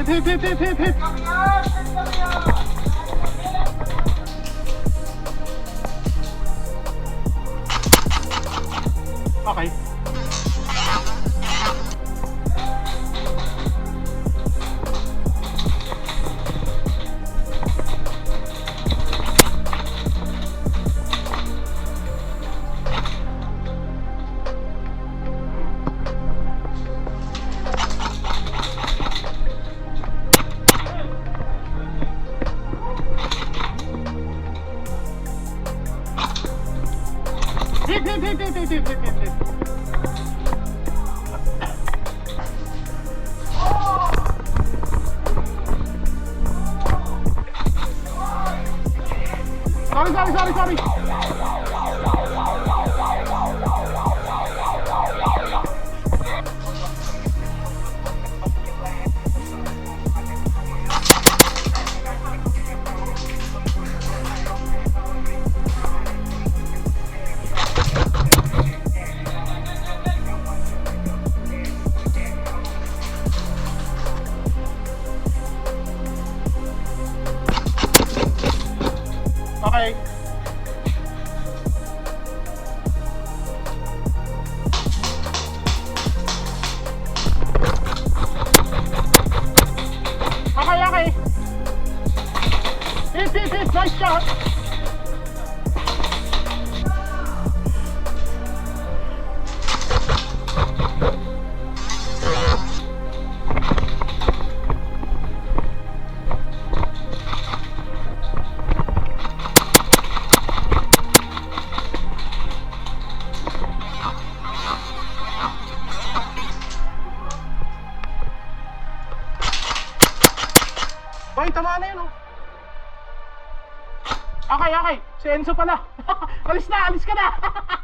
Hit, hit, hit, hit, hit. Okay. Hit, hit, hit, hit, hit, hit, hit, hit. Sorry. Okay. Okay. Hit. Nice shot. Boy, tama na yun, oh. Okay. Si Enzo pala. Alis ka na.